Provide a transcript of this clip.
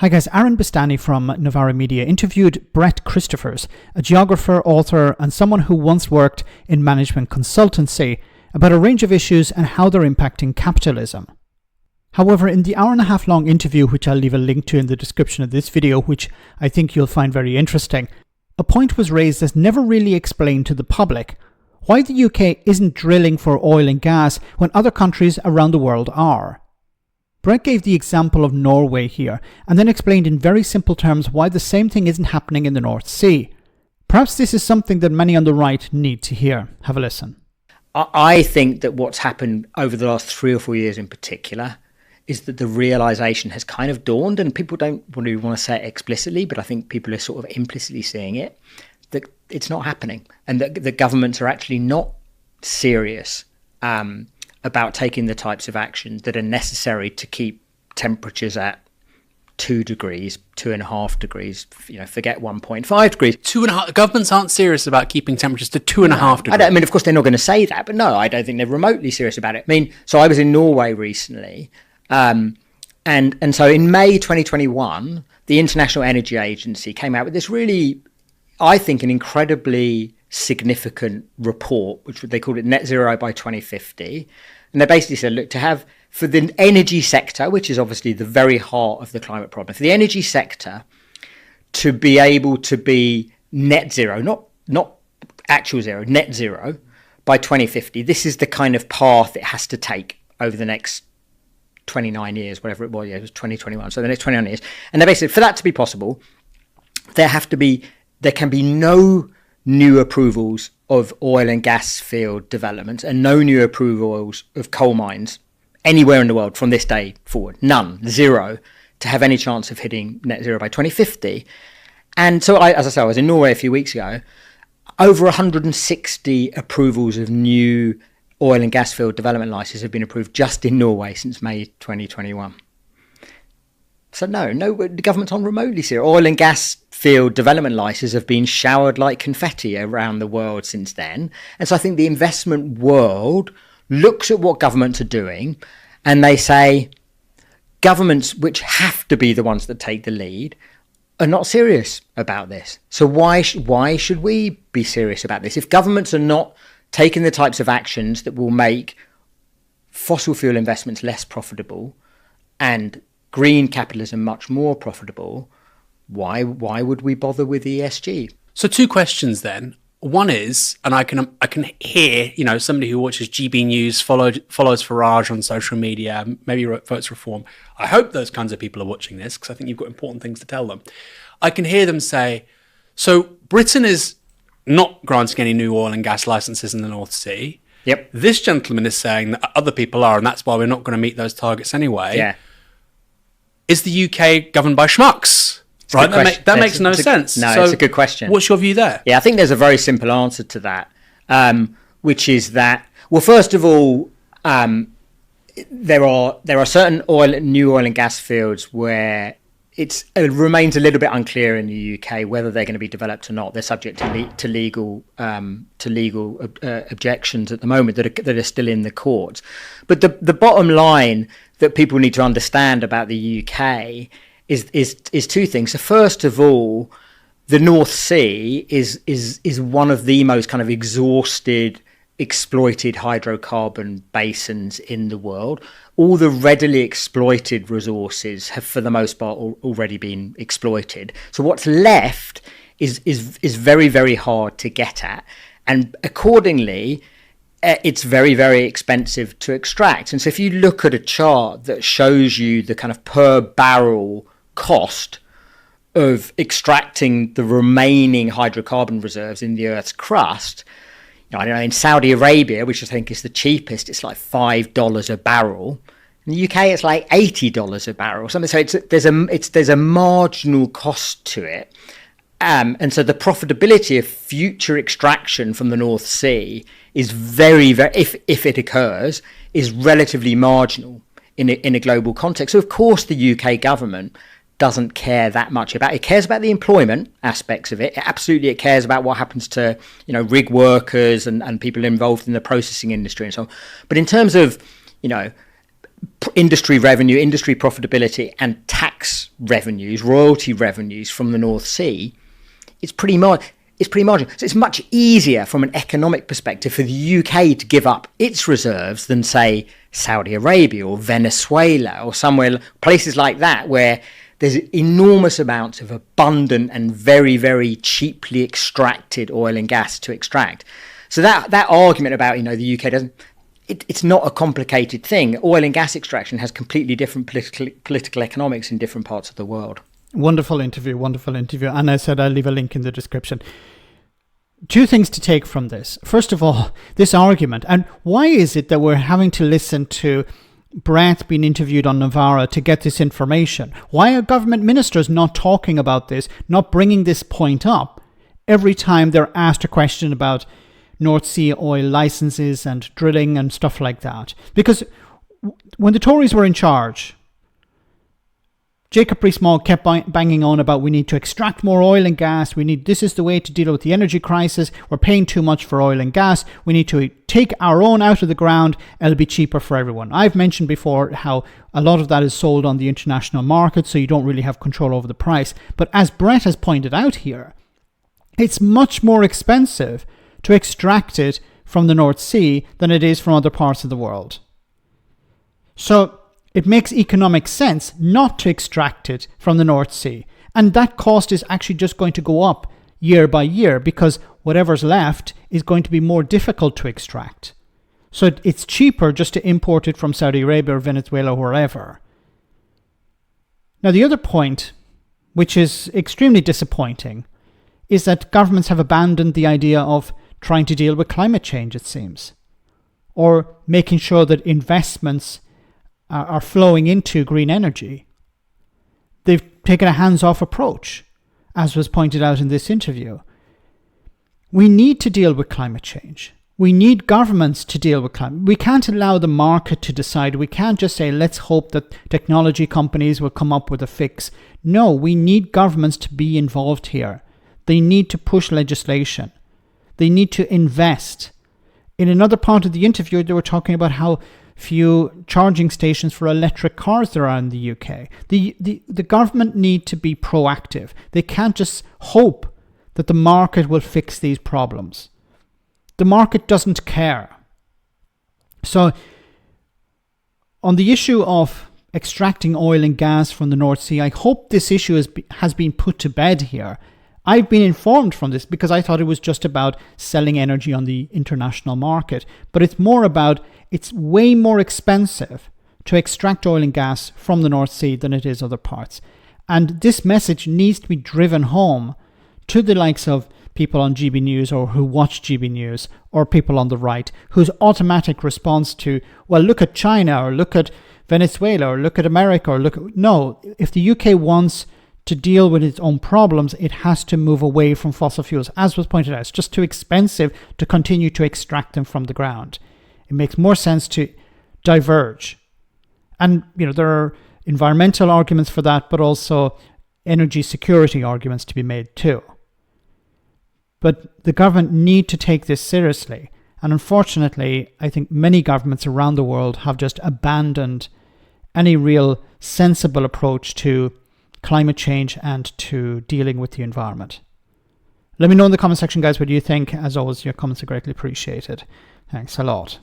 Hi guys, Aaron Bastani from Novara Media interviewed Brett Christophers, a geographer, author, and someone who once worked in management consultancy, about a range of issues and how they're impacting capitalism. However, in the hour-and-a-half long interview, which I'll leave a link to in the description of this video, which I think you'll find very interesting, a point was raised that's never really explained to the public: why the UK isn't drilling for oil and gas when other countries around the world are. Brett gave the example of Norway here, and then explained in very simple terms why the same thing isn't happening in the North Sea. Perhaps this is something that many on the right need to hear. Have a listen. I think that what's happened over the last 3 or 4 years in particular is that the realization has kind of dawned, and people don't really want to say it explicitly, but I think people are sort of implicitly seeing it, that it's not happening, and that the governments are actually not serious about taking the types of actions that are necessary to keep temperatures at 2 degrees, 2.5 degrees, forget 1.5 degrees. 2.5. Governments aren't serious about keeping temperatures to 2.5 degrees. I mean, of course, they're not going to say that, but no, I don't think they're remotely serious about it. I mean, so I was in Norway recently, and so in May 2021, the International Energy Agency came out with this really, I think, an incredibly significant report, which they called it Net Zero by 2050. And they basically said, look, to have, for the energy sector, which is obviously the very heart of the climate problem, for the energy sector to be able to be net zero, not actual zero, net zero by 2050, this is the kind of path it has to take over the next 29 years, whatever it was. Yeah, it was 2021. So the next 29 years. And they basically, for that to be possible, there can be no new approvals of oil and gas field developments and no new approvals of coal mines anywhere in the world from this day forward. None, zero, to have any chance of hitting net zero by 2050. And so, as I said, I was in Norway a few weeks ago. Over 160 approvals of new oil and gas field development licenses have been approved just in Norway since May 2021. So no, the government's on remotely serious. Oil and gas field development licenses have been showered like confetti around the world since then. And so I think the investment world looks at what governments are doing and they say, governments, which have to be the ones that take the lead, are not serious about this. So why should we be serious about this? If governments are not taking the types of actions that will make fossil fuel investments less profitable and green capitalism much more profitable, why would we bother with ESG? So 2 questions then. One is, and I can hear, somebody who watches GB News, follows Farage on social media, maybe votes Reform. I hope those kinds of people are watching this because I think you've got important things to tell them. I can hear them say, so Britain is not granting any new oil and gas licenses in the North Sea. Yep. This gentleman is saying that other people are, and that's why we're not going to meet those targets anyway. Yeah. Is the UK governed by schmucks? Right, that makes no sense. No, it's a good question. What's your view there? Yeah, I think there's a very simple answer to that, which is that, well, first of all, there are certain new oil and gas fields where it remains a little bit unclear in the UK whether they're going to be developed or not. They're subject to legal objections at the moment that are still in the courts. But the bottom line that people need to understand about the UK is 2 things. So first of all, the North Sea is one of the most kind of exhausted, exploited hydrocarbon basins in the world. All the readily exploited resources have, for the most part, already been exploited. So what's left is very, very hard to get at, and accordingly, it's very, very expensive to extract. And so if you look at a chart that shows you the kind of per barrel cost of extracting the remaining hydrocarbon reserves in the Earth's crust, I don't know, in Saudi Arabia, which I think is the cheapest, it's like $5 a barrel. In the UK, it's like $80 a barrel or something. So there's a marginal cost to it. And so the profitability of future extraction from the North Sea is very, very, if it occurs, is relatively marginal in a global context. So of course the UK government doesn't care that much about it. It cares about the employment aspects of it. It cares about what happens to, rig workers and people involved in the processing industry and so on. But in terms of, industry revenue, industry profitability and tax revenues, royalty revenues from the North Sea, it's pretty marginal. So it's much easier from an economic perspective for the UK to give up its reserves than, say, Saudi Arabia or Venezuela or places like that, where there's enormous amounts of abundant and very, very cheaply extracted oil and gas to extract. So that argument about, the UK doesn't, it's not a complicated thing. Oil and gas extraction has completely different political economics in different parts of the world. Wonderful interview. And I said I'll leave a link in the description. Two things to take from this. First of all, this argument, and why is it that we're having to listen to Brett being interviewed on Novara to get this information? Why are government ministers not talking about this, not bringing this point up every time they're asked a question about North Sea oil licenses and drilling and stuff like that? Because when the Tories were in charge, Jacob Rees-Mogg kept banging on about we need to extract more oil and gas. This is the way to deal with the energy crisis. We're paying too much for oil and gas. We need to take our own out of the ground. It'll be cheaper for everyone. I've mentioned before how a lot of that is sold on the international market, so you don't really have control over the price. But as Brett has pointed out here, it's much more expensive to extract it from the North Sea than it is from other parts of the world. So it makes economic sense not to extract it from the North Sea. And that cost is actually just going to go up year by year because whatever's left is going to be more difficult to extract. So it's cheaper just to import it from Saudi Arabia or Venezuela or wherever. Now, the other point, which is extremely disappointing, is that governments have abandoned the idea of trying to deal with climate change, it seems, or making sure that investments are flowing into green energy. They've taken a hands-off approach, as was pointed out in this interview. We need to deal with climate change. We need governments to deal with climate. We can't allow the market to decide. We can't just say, let's hope that technology companies will come up with a fix. No, we need governments to be involved here. They need to push legislation. They need to invest. In another part of the interview, they were talking about how few charging stations for electric cars there are in the UK. The government need to be proactive. They can't just hope that the market will fix these problems. The market doesn't care. So on the issue of extracting oil and gas from the North Sea, I hope this issue has been put to bed here. I've been informed from this because I thought it was just about selling energy on the international market. But it's more about, it's way more expensive to extract oil and gas from the North Sea than it is other parts. And this message needs to be driven home to the likes of people on GB News or who watch GB News or people on the right whose automatic response to, well, look at China or look at Venezuela or look at America or no, if the UK wants to deal with its own problems, it has to move away from fossil fuels. As was pointed out, it's just too expensive to continue to extract them from the ground. It makes more sense to diverge. And, there are environmental arguments for that, but also energy security arguments to be made too. But the government need to take this seriously. And unfortunately, I think many governments around the world have just abandoned any real sensible approach to climate change and to dealing with the environment. Let me know in the comment section, guys, what you think. As always, your comments are greatly appreciated. Thanks a lot.